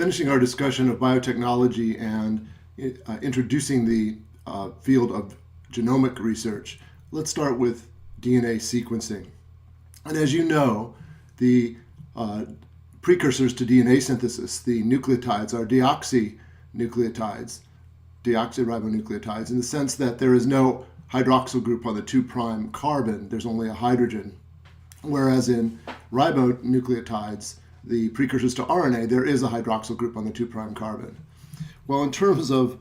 finishing our discussion of biotechnology and introducing the field of genomic research, let's start with DNA sequencing. And as you know, the precursors to DNA synthesis, the nucleotides, are deoxynucleotides, deoxyribonucleotides, in the sense that there is no hydroxyl group on the 2' carbon, there's only a hydrogen. Whereas in ribonucleotides, the precursors to RNA, there is a hydroxyl group on the 2' carbon. Well, in terms of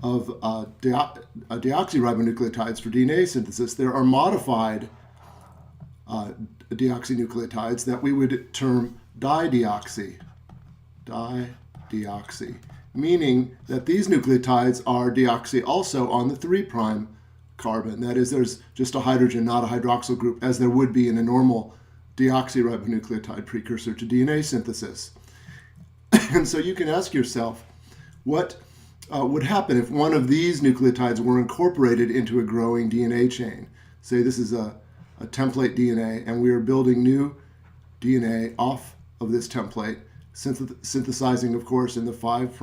deoxyribonucleotides for DNA synthesis, there are modified deoxynucleotides that we would term dideoxy, meaning that these nucleotides are deoxy also on the 3' carbon. That is, there's just a hydrogen, not a hydroxyl group, as there would be in a normal deoxyribonucleotide precursor to DNA synthesis. And so you can ask yourself, what would happen if one of these nucleotides were incorporated into a growing DNA chain? Say this is a template DNA, and we are building new DNA off of this template, synthesizing, of course, in the 5'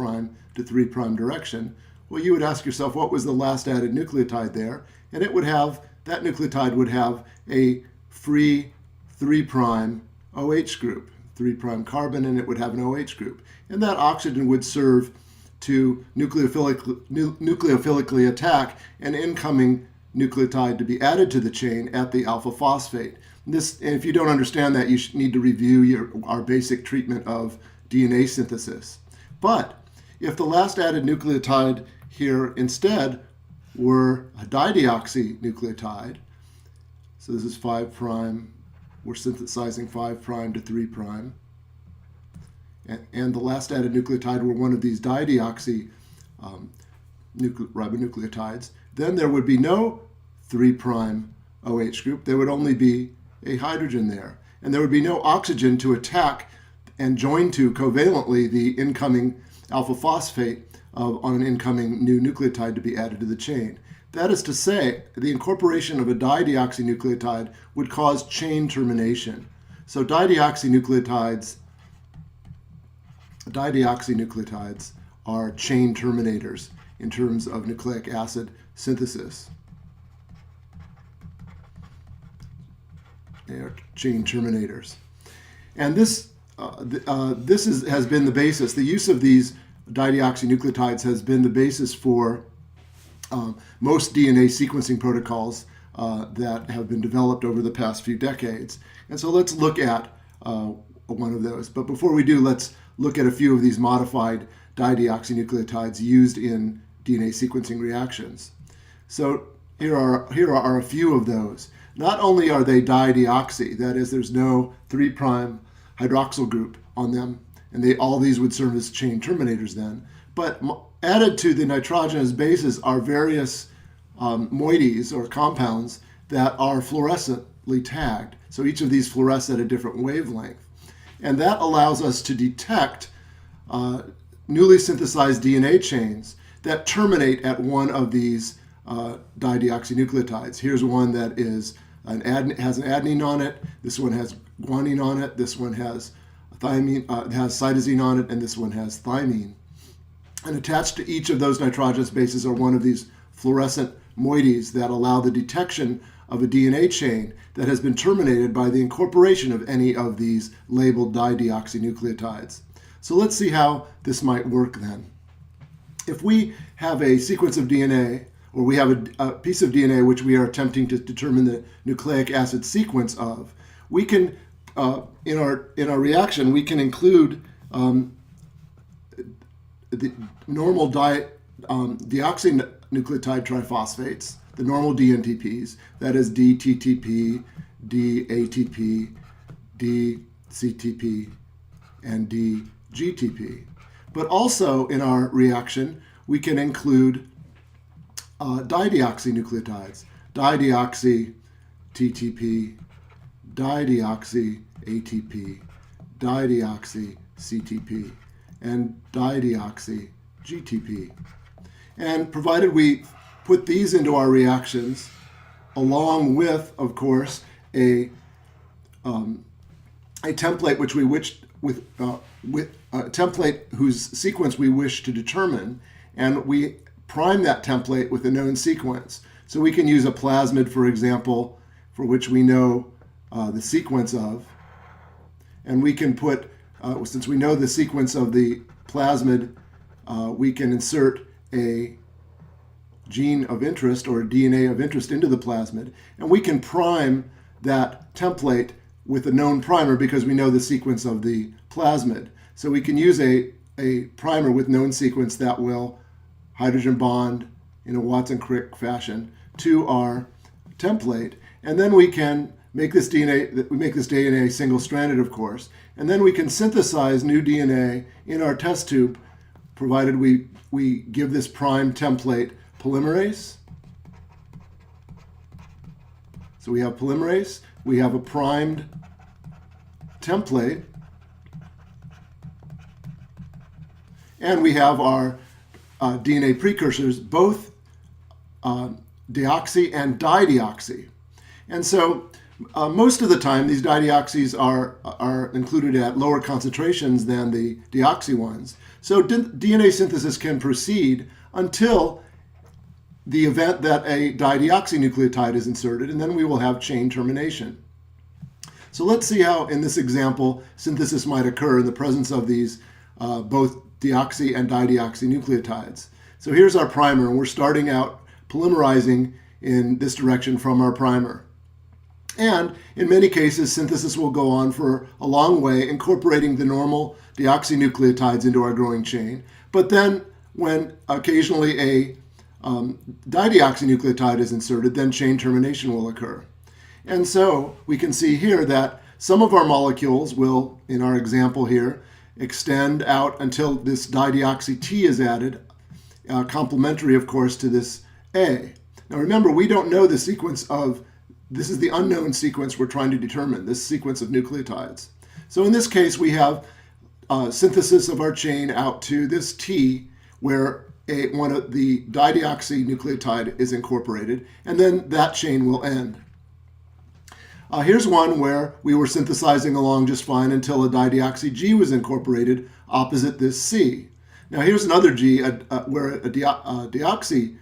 to 3' direction. Well, you would ask yourself, what was the last added nucleotide there? And it would have, that nucleotide would have a free 3' OH group, 3' carbon, and it would have an OH group. And that oxygen would serve to nucleophilically attack an incoming nucleotide to be added to the chain at the alpha phosphate. And if you don't understand that, you need to review our basic treatment of DNA synthesis. But if the last added nucleotide here instead were a dideoxynucleotide, so this is 5', we're synthesizing 5' to 3', and the last added nucleotide were one of these dideoxy ribonucleotides, then there would be no 3' OH group. There would only be a hydrogen there. And there would be no oxygen to attack and join to covalently the incoming alpha phosphate on an incoming new nucleotide to be added to the chain. That is to say, the incorporation of a dideoxynucleotide would cause chain termination. So dideoxynucleotides are chain terminators in terms of nucleic acid synthesis. They are chain terminators. And this has been the basis. The use of these dideoxynucleotides has been the basis for most DNA sequencing protocols that have been developed over the past few decades. And so let's look at one of those. But before we do, let's look at a few of these modified dideoxynucleotides used in DNA sequencing reactions. So here are a few of those. Not only are they dideoxy, that is, there's no 3' hydroxyl group on them, and all these would serve as chain terminators then, but added to the nitrogenous bases are various moieties or compounds that are fluorescently tagged. So each of these fluoresce at a different wavelength. And that allows us to detect newly synthesized DNA chains that terminate at one of these dideoxynucleotides. Here's one that has an adenine on it. This one has guanine on it. This one has has cytosine on it, and this one has thymine. And attached to each of those nitrogenous bases are one of these fluorescent moieties that allow the detection of a DNA chain that has been terminated by the incorporation of any of these labeled dideoxynucleotides. So let's see how this might work then. If we have a sequence of DNA, or we have a piece of DNA which we are attempting to determine the nucleic acid sequence of, we can, in our reaction, we can include the normal deoxynucleotide triphosphates, the normal DNTPs, that is DTTP, DATP, DCTP, and DGTP. But also in our reaction, we can include dideoxynucleotides, dideoxy TTP, dideoxy ATP, dideoxy CTP, and dideoxy GTP. And provided we put these into our reactions, along with, of course, a template which with a template whose sequence we wish to determine, and we prime that template with a known sequence. So we can use a plasmid, for example, for which we know the sequence of, and we can put, since we know the sequence of the plasmid, we can insert a gene of interest or a DNA of interest into the plasmid, and we can prime that template with a known primer because we know the sequence of the plasmid. So we can use a primer with known sequence that will hydrogen bond in a Watson-Crick fashion to our template, and then we can make this DNA single-stranded, of course, and then we can synthesize new DNA in our test tube, provided we give this prime template polymerase. So we have polymerase, we have a primed template, and we have our DNA precursors, both deoxy and dideoxy. And so most of the time, these dideoxys are included at lower concentrations than the deoxy ones. So DNA synthesis can proceed until the event that a dideoxynucleotide is inserted, and then we will have chain termination. So let's see how, in this example, synthesis might occur in the presence of these both deoxy and dideoxynucleotides. So here's our primer, and we're starting out polymerizing in this direction from our primer. And in many cases, synthesis will go on for a long way, incorporating the normal deoxynucleotides into our growing chain. But then when occasionally a dideoxynucleotide is inserted, then chain termination will occur. And so we can see here that some of our molecules will, in our example here, extend out until this dideoxy T is added, complementary, of course, to this A. Now remember, we don't know the sequence of, this is the unknown sequence we're trying to determine, this sequence of nucleotides. So in this case, we have synthesis of our chain out to this T, where one of the dideoxynucleotide is incorporated, and then that chain will end. Here's one where we were synthesizing along just fine until a dideoxy G was incorporated opposite this C. Now here's another G where a deoxy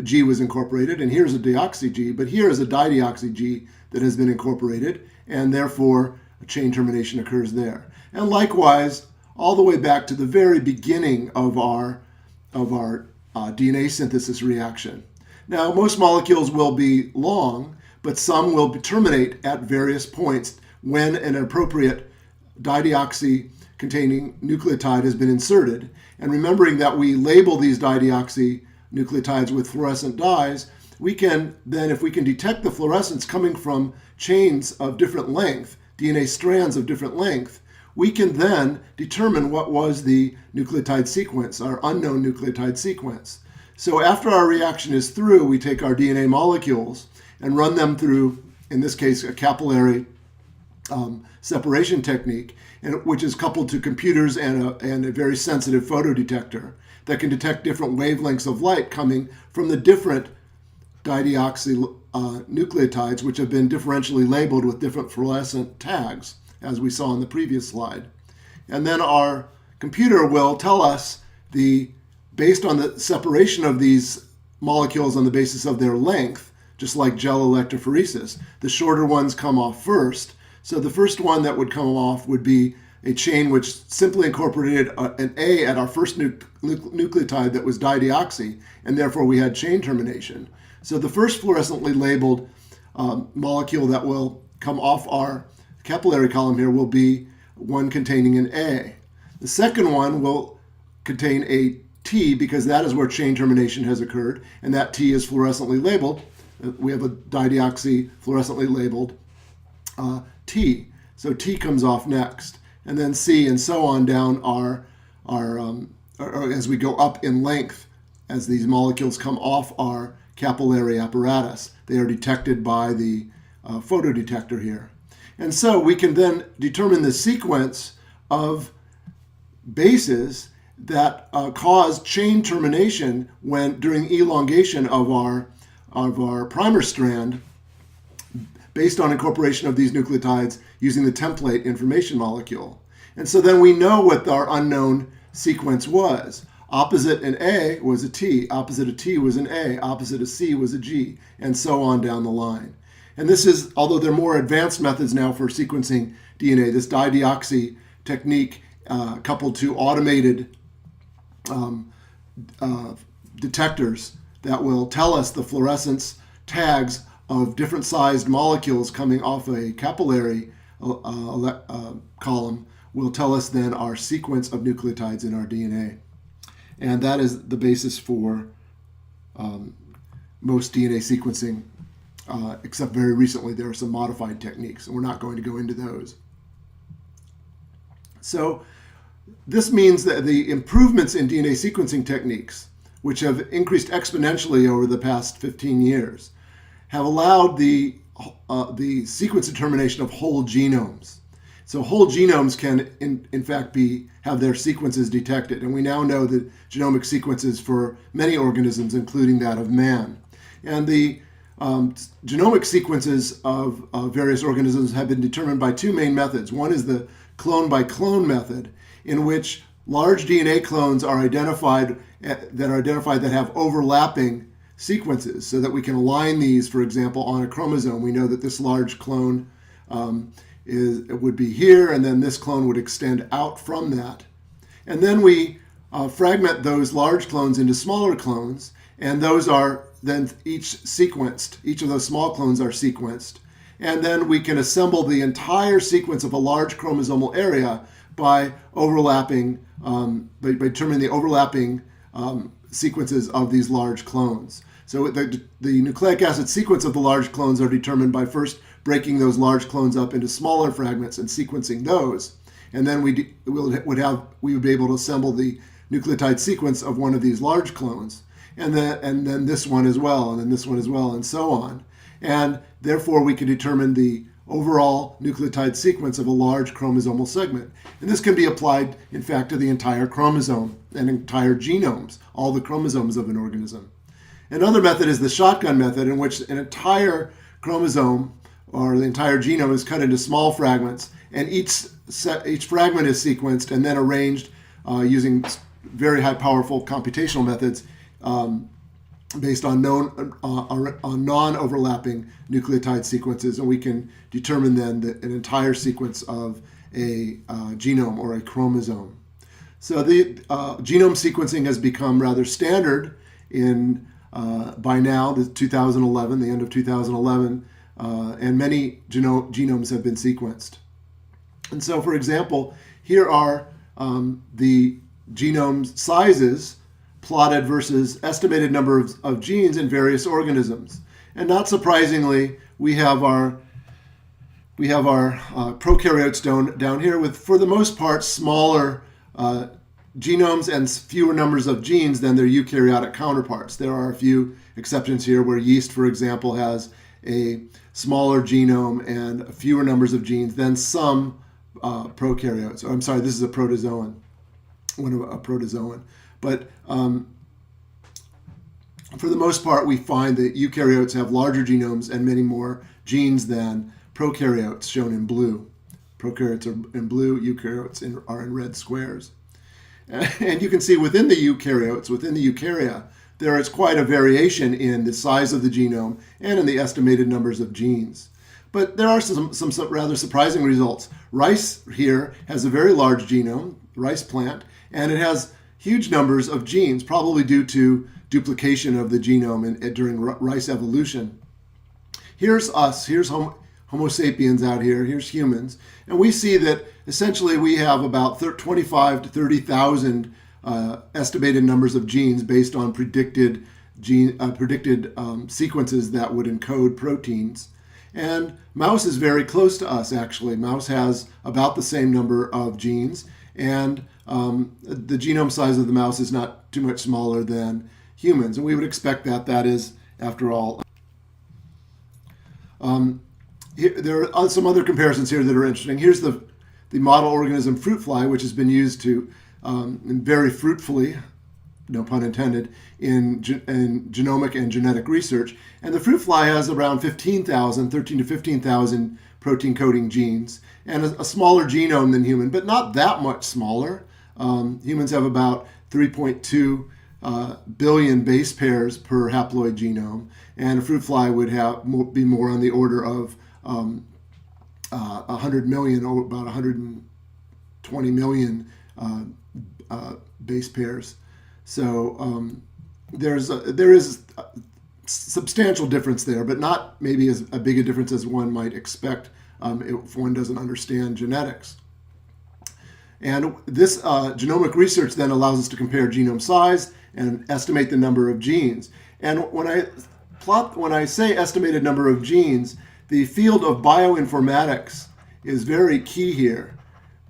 G was incorporated, and here's a deoxy G, but here is a dideoxy G that has been incorporated, and therefore a chain termination occurs there. And likewise, all the way back to the very beginning of our DNA synthesis reaction. Now, most molecules will be long, but some will terminate at various points when an appropriate dideoxy-containing nucleotide has been inserted. And remembering that we label these dideoxynucleotides with fluorescent dyes, we can then, if we can detect the fluorescence coming from chains of different length, DNA strands of different length, we can then determine what was the nucleotide sequence, our unknown nucleotide sequence. So after our reaction is through, we take our DNA molecules and run them through, in this case, a capillary separation technique, which is coupled to computers and a very sensitive photodetector that can detect different wavelengths of light coming from the different dideoxy nucleotides, which have been differentially labeled with different fluorescent tags, as we saw in the previous slide. And then our computer will tell us, based on the separation of these molecules on the basis of their length, just like gel electrophoresis, the shorter ones come off first. So the first one that would come off would be a chain which simply incorporated an A at our first nucleotide that was dideoxy, and therefore we had chain termination. So the first fluorescently labeled molecule that will come off our capillary column here will be one containing an A. The second one will contain a T, because that is where chain termination has occurred, and that T is fluorescently labeled. We have a dideoxy fluorescently labeled T. So T comes off next, and then C, and so on down or as we go up in length, as these molecules come off our capillary apparatus. They are detected by the photodetector here. And so we can then determine the sequence of bases that cause chain termination during elongation of our primer strand, based on incorporation of these nucleotides using the template information molecule. And so then we know what our unknown sequence was. Opposite an A was a T, opposite a T was an A, opposite a C was a G, and so on down the line. And this is, although there are more advanced methods now for sequencing DNA, this dideoxy technique coupled to automated detectors that will tell us the fluorescence tags of different sized molecules coming off a capillary column will tell us then our sequence of nucleotides in our DNA. And that is the basis for most DNA sequencing, except very recently there are some modified techniques, and we're not going to go into those. So this means that the improvements in DNA sequencing techniques, which have increased exponentially over the past 15 years, have allowed the sequence determination of whole genomes. So whole genomes can, in fact, have their sequences detected. And we now know the genomic sequences for many organisms, including that of man. And the genomic sequences of various organisms have been determined by two main methods. One is the clone-by-clone method, in which large DNA clones are identified that have overlapping sequences, so that we can align these, for example, on a chromosome. We know that this large clone would be here, and then this clone would extend out from that. And then we fragment those large clones into smaller clones, and those are then each sequenced. Each of those small clones are sequenced. And then we can assemble the entire sequence of a large chromosomal area by overlapping, by determining the overlapping sequences of these large clones. So the nucleic acid sequence of the large clones are determined by first breaking those large clones up into smaller fragments and sequencing those. And then we would be able to assemble the nucleotide sequence of one of these large clones. And then this one as well, and then this one as well, and so on. And therefore we can determine the overall nucleotide sequence of a large chromosomal segment. And this can be applied, in fact, to the entire chromosome and entire genomes, all the chromosomes of an organism. Another method is the shotgun method, in which an entire chromosome or the entire genome is cut into small fragments, and each fragment is sequenced and then arranged using very high powerful computational methods based on non-overlapping nucleotide sequences, and we can determine then an entire sequence of a genome or a chromosome. So the genome sequencing has become rather standard by now, the end of 2011, and many genomes have been sequenced. And so, for example, here are the genome sizes plotted versus estimated number of genes in various organisms. And not surprisingly, we have our prokaryotes down here with, for the most part, smaller genomes and fewer numbers of genes than their eukaryotic counterparts. There are a few exceptions here where yeast, for example, has a smaller genome and fewer numbers of genes than some prokaryotes. I'm sorry, this is a protozoan, a protozoan. But for the most part, we find that eukaryotes have larger genomes and many more genes than prokaryotes, shown in blue. Prokaryotes are in blue, eukaryotes are in red squares. And you can see within the eukaryotes, within the eukarya, there is quite a variation in the size of the genome and in the estimated numbers of genes. But there are some rather surprising results. Rice here has a very large genome, rice plant, and it has huge numbers of genes, probably due to duplication of the genome during rice evolution. Here's us, here's Homo sapiens out here, here's humans, and we see that essentially we have about 25 to 30,000 estimated numbers of genes based on predicted sequences that would encode proteins. And mouse is very close to us, actually. Mouse has about the same number of genes, and the genome size of the mouse is not too much smaller than humans. And we would expect that is, after all. There are some other comparisons here that are interesting. Here's the model organism fruit fly, which has been used to very fruitfully, no pun intended, in genomic and genetic research. And the fruit fly has around 13 to 15,000 protein coding genes, and a smaller genome than human, but not that much smaller. Humans have about 3.2 billion base pairs per haploid genome, and a fruit fly would be more on the order of 100 million, or about 120 million base pairs. So there is a substantial difference there, but not maybe as a big a difference as one might expect if one doesn't understand genetics. And this genomic research then allows us to compare genome size and estimate the number of genes. And when I say estimated number of genes, the field of bioinformatics is very key here.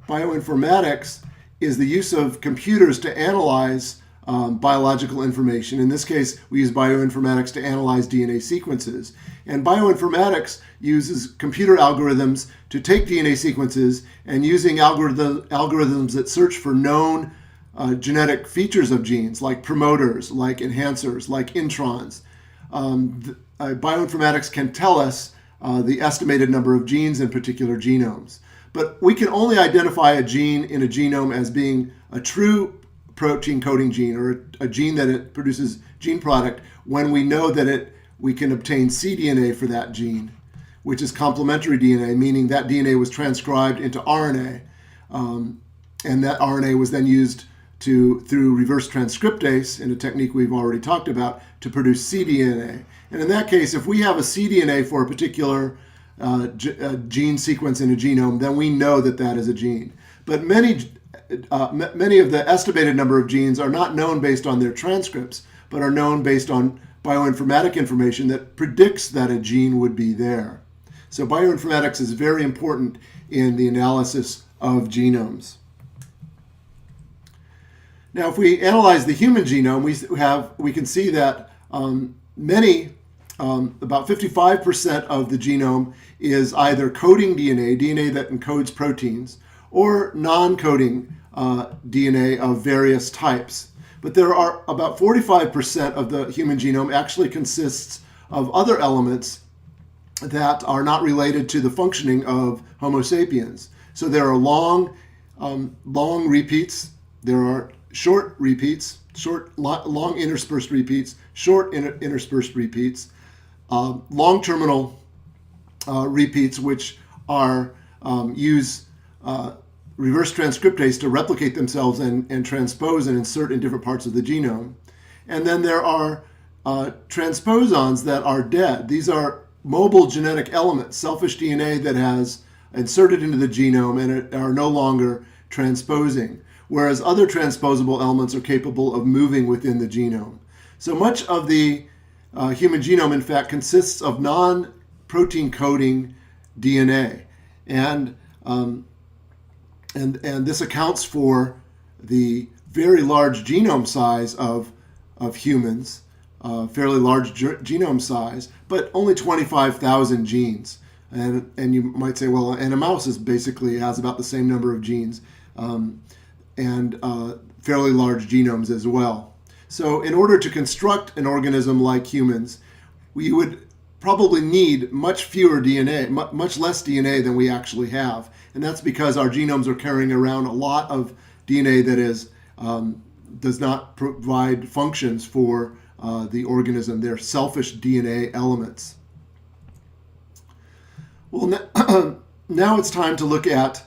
Bioinformatics is the use of computers to analyze biological information. In this case, we use bioinformatics to analyze DNA sequences. And bioinformatics uses computer algorithms to take DNA sequences, and using algorithms that search for known genetic features of genes, like promoters, like enhancers, like introns. Bioinformatics can tell us the estimated number of genes in particular genomes. But we can only identify a gene in a genome as being a true protein coding gene, or a gene that it produces gene product, when we know that we can obtain cDNA for that gene, which is complementary DNA, meaning that DNA was transcribed into RNA, and that RNA was then used through reverse transcriptase, in a technique we've already talked about, to produce cDNA. And in that case, if we have a cDNA for a particular gene sequence in a genome, then we know that that is a gene. But many of the estimated number of genes are not known based on their transcripts, but are known based on bioinformatic information that predicts that a gene would be there. So bioinformatics is very important in the analysis of genomes. Now, if we analyze the human genome, we can see that about 55% of the genome is either coding DNA that encodes proteins, or non-coding DNA of various types. But there are about 45% of the human genome actually consists of other elements that are not related to the functioning of Homo sapiens. So there are long repeats, there are short repeats, long interspersed repeats, short interspersed repeats, long terminal repeats, which use reverse transcriptase to replicate themselves and transpose and insert in different parts of the genome. And then there are transposons that are dead. These are mobile genetic elements, selfish DNA that has inserted into the genome and are no longer transposing, whereas other transposable elements are capable of moving within the genome. So much of the human genome, in fact, consists of non-protein coding DNA. And this accounts for the very large genome size of humans, fairly large genome size, but only 25,000 genes. And you might say, well, and a mouse has about the same number of genes, and fairly large genomes as well. So in order to construct an organism like humans, we would probably need much fewer DNA, much less DNA than we actually have. And that's because our genomes are carrying around a lot of DNA that does not provide functions for the organism. They're selfish DNA elements. Well, now it's time to look at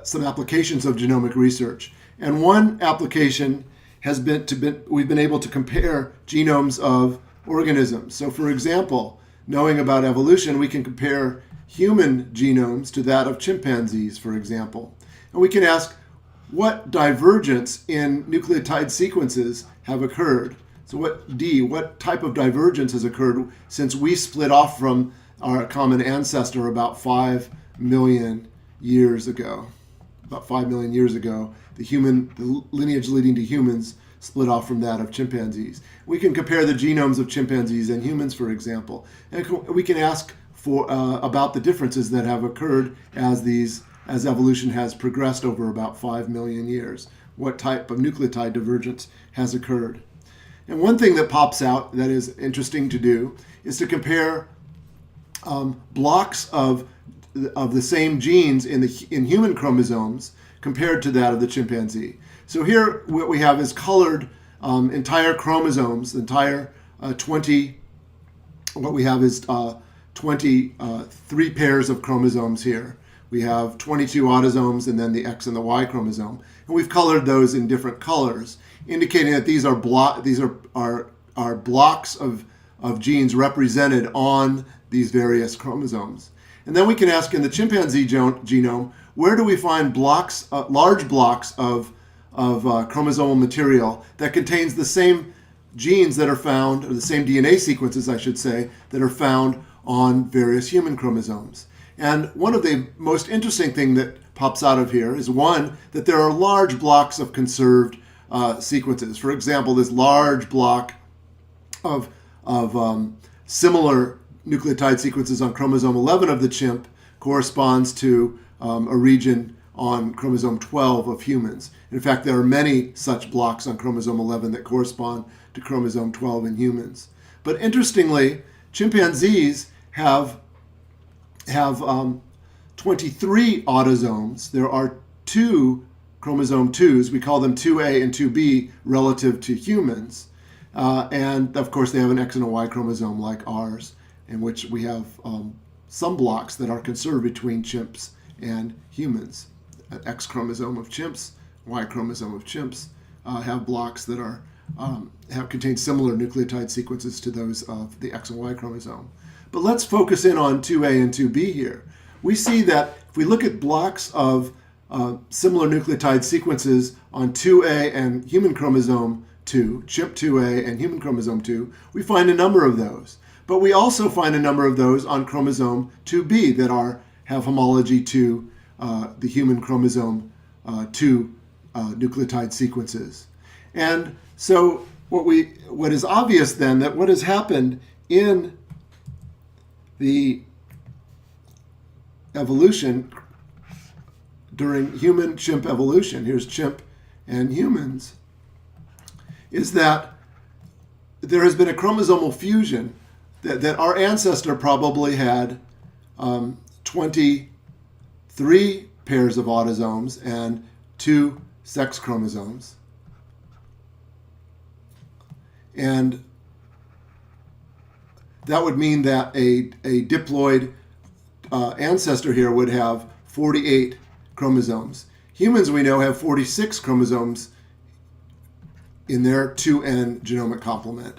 some applications of genomic research. And one application has we've been able to compare genomes of organisms. So for example, knowing about evolution, we can compare human genomes to that of chimpanzees, for example. And we can ask, what divergence in nucleotide sequences have occurred? So what type of divergence has occurred since we split off from our common ancestor about 5 million years ago? About 5 million years ago, the lineage leading to humans split off from that of chimpanzees. We can compare the genomes of chimpanzees and humans, for example, and we can ask about the differences that have occurred as evolution has progressed over about 5 million years. What type of nucleotide divergence has occurred? And one thing that pops out that is interesting to do is to compare blocks of the same genes in human chromosomes compared to that of the chimpanzee. So here what we have is colored entire chromosomes, entire 20. What we have is 23 pairs of chromosomes here. We have 22 autosomes and then the X and the Y chromosome, and we've colored those in different colors, indicating that these are blocks of genes represented on these various chromosomes. And then we can ask in the chimpanzee genome, where do we find blocks, large blocks of chromosomal material that contains the same genes that are found, or the same DNA sequences, I should say, that are found on various human chromosomes. And one of the most interesting thing that pops out of here is, one, that there are large blocks of conserved sequences. For example, this large block of similar nucleotide sequences on chromosome 11 of the chimp corresponds to a region on chromosome 12 of humans. In fact, there are many such blocks on chromosome 11 that correspond to chromosome 12 in humans. But interestingly, chimpanzees have 23 autosomes. There are 2 chromosome 2s. We call them 2A and 2B relative to humans. And of course, they have an X and a Y chromosome like ours, in which we have some blocks that are conserved between chimps and humans. An X chromosome of chimps, Y chromosome of chimps have blocks that are contain similar nucleotide sequences to those of the X and Y chromosome. But let's focus in on 2A and 2B here. We see that if we look at blocks of similar nucleotide sequences on 2A and human chromosome 2, chimp 2A and human chromosome 2, we find a number of those. But we also find a number of those on chromosome 2B that have homology to the human chromosome 2 nucleotide sequences. And so what is obvious then, that what has happened in the evolution during human-chimp evolution, here's chimp and humans, is that there has been a chromosomal fusion, that our ancestor probably had 23 pairs of autosomes and 2 sex chromosomes. And that would mean that a diploid ancestor here would have 48 chromosomes. Humans, we know, have 46 chromosomes in their 2N genomic complement.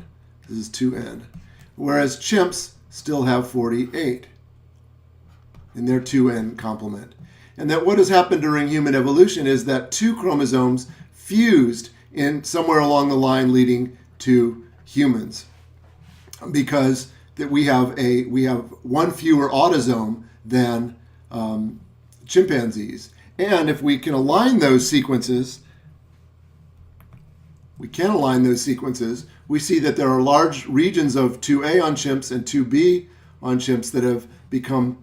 This is 2N. Whereas chimps still have 48 in their 2N complement. And that what has happened during human evolution is that 2 chromosomes fused in somewhere along the line leading to humans, because that we have 1 fewer autosome than chimpanzees. And if we can align those sequences, we see that there are large regions of 2A on chimps and 2B on chimps that have become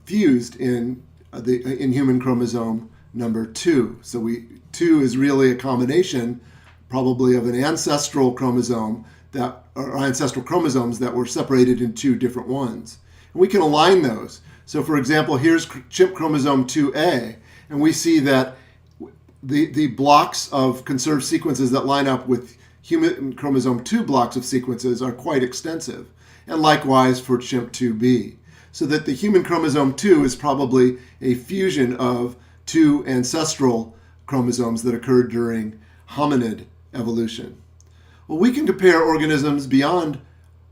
fused in human chromosome number 2. So 2 is really a combination, probably, of an ancestral chromosome or ancestral chromosomes that were separated in 2 different ones. And we can align those. So for example, here's chimp chromosome 2A, and we see that the blocks of conserved sequences that line up with human chromosome 2 blocks of sequences are quite extensive. And likewise for chimp 2B. So that the human chromosome 2 is probably a fusion of 2 ancestral chromosomes that occurred during hominid evolution. Well, we can compare organisms beyond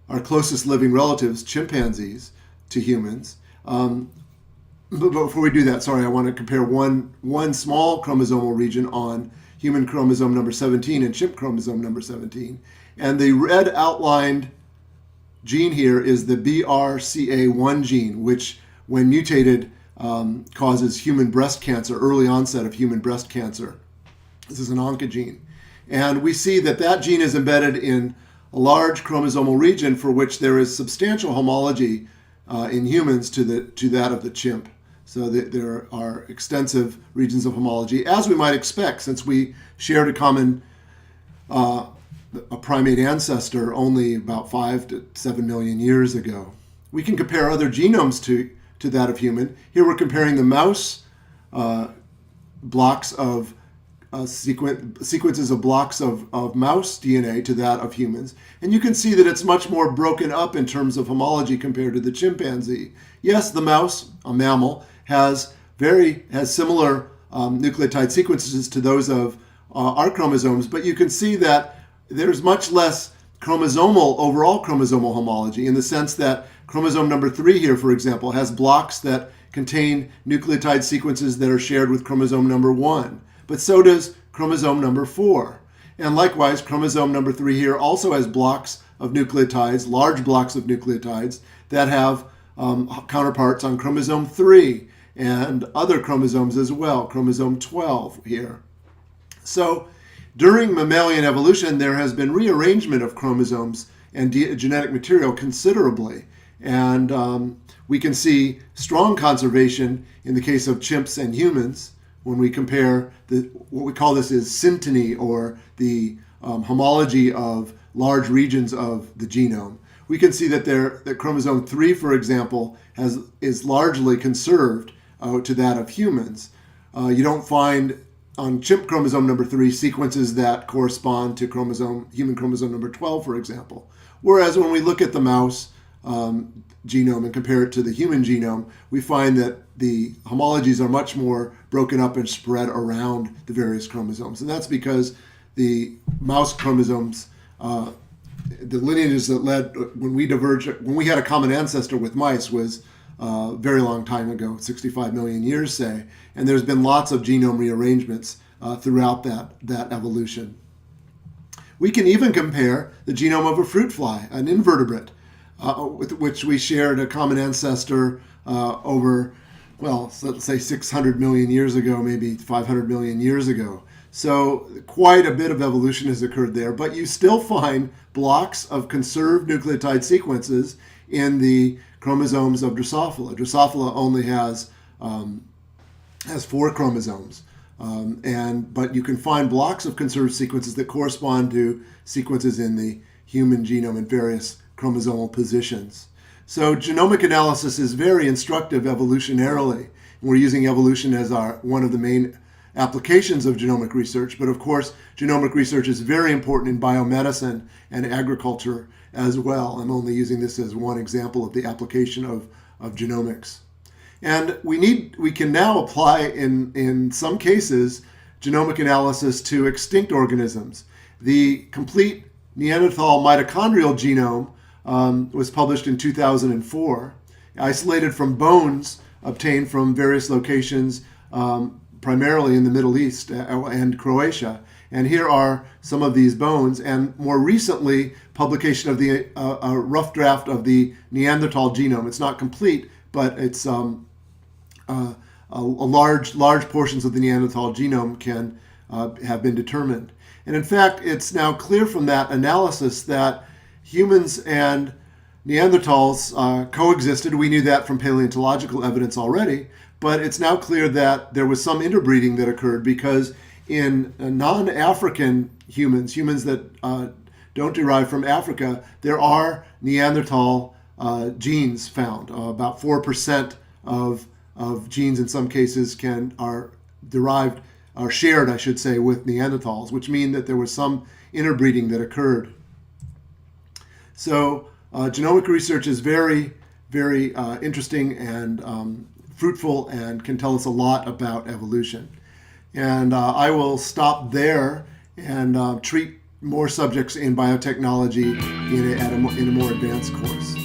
our closest living relatives, chimpanzees, to humans. But before we do that, I want to compare one small chromosomal region on human chromosome number 17 and chimp chromosome number 17. And the red outlined gene here is the BRCA1 gene, which, when mutated, causes human breast cancer, early onset of human breast cancer. This is an oncogene. And we see that gene is embedded in a large chromosomal region for which there is substantial homology in humans to that of the chimp. So there are extensive regions of homology, as we might expect, since we shared a common a primate ancestor only about 5 to 7 million years ago. we can compare other genomes to that of human. Here we're comparing the mouse blocks of sequences of blocks of mouse DNA to that of humans. And you can see that it's much more broken up in terms of homology compared to the chimpanzee. Yes, the mouse, a mammal, has similar nucleotide sequences to those of our chromosomes, but you can see that there's much less overall chromosomal homology, in the sense that chromosome number 3 here, for example, has blocks that contain nucleotide sequences that are shared with chromosome number 1. But so does chromosome number 4. And likewise, chromosome number 3 here also has blocks of nucleotides, large blocks of nucleotides, that have counterparts on chromosome 3 and other chromosomes as well, chromosome 12 here. So during mammalian evolution, there has been rearrangement of chromosomes and genetic material considerably. And we can see strong conservation in the case of chimps and humans when we compare what we call this is synteny, or the homology of large regions of the genome. We can see that chromosome 3, for example, is largely conserved to that of humans. You don't find on chimp chromosome number 3 sequences that correspond to human chromosome number 12, for example. Whereas when we look at the mouse genome and compare it to the human genome, we find that the homologies are much more broken up and spread around the various chromosomes. And that's because the mouse chromosomes, the lineages that led when we had a common ancestor with mice was a very long time ago, 65 million years, say, and there's been lots of genome rearrangements throughout that evolution. We can even compare the genome of a fruit fly, an invertebrate, with which we shared a common ancestor over, well, let's say 600 million years ago, maybe 500 million years ago. So quite a bit of evolution has occurred there, but you still find blocks of conserved nucleotide sequences in the chromosomes of Drosophila. Drosophila only has 4 chromosomes, but you can find blocks of conserved sequences that correspond to sequences in the human genome in various chromosomal positions. So genomic analysis is very instructive evolutionarily. We're using evolution as one of the main applications of genomic research, but of course genomic research is very important in biomedicine and agriculture as well. I'm only using this as one example of the application of genomics. And we can now apply in some cases genomic analysis to extinct organisms. The complete Neanderthal mitochondrial genome was published in 2004, isolated from bones obtained from various locations, primarily in the Middle East and Croatia. And here are some of these bones, and more recently, publication of a rough draft of the Neanderthal genome. It's not complete, but it's large portions of the Neanderthal genome can have been determined. And in fact, it's now clear from that analysis that humans and Neanderthals coexisted. We knew that from paleontological evidence already, but it's now clear that there was some interbreeding that occurred, because in non-African humans that don't derive from Africa, there are Neanderthal genes found. About 4% of genes in some cases are shared, I should say, with Neanderthals, which mean that there was some interbreeding that occurred. So genomic research is very, very interesting and fruitful, and can tell us a lot about evolution. And I will stop there and treat more subjects in biotechnology in a more advanced course.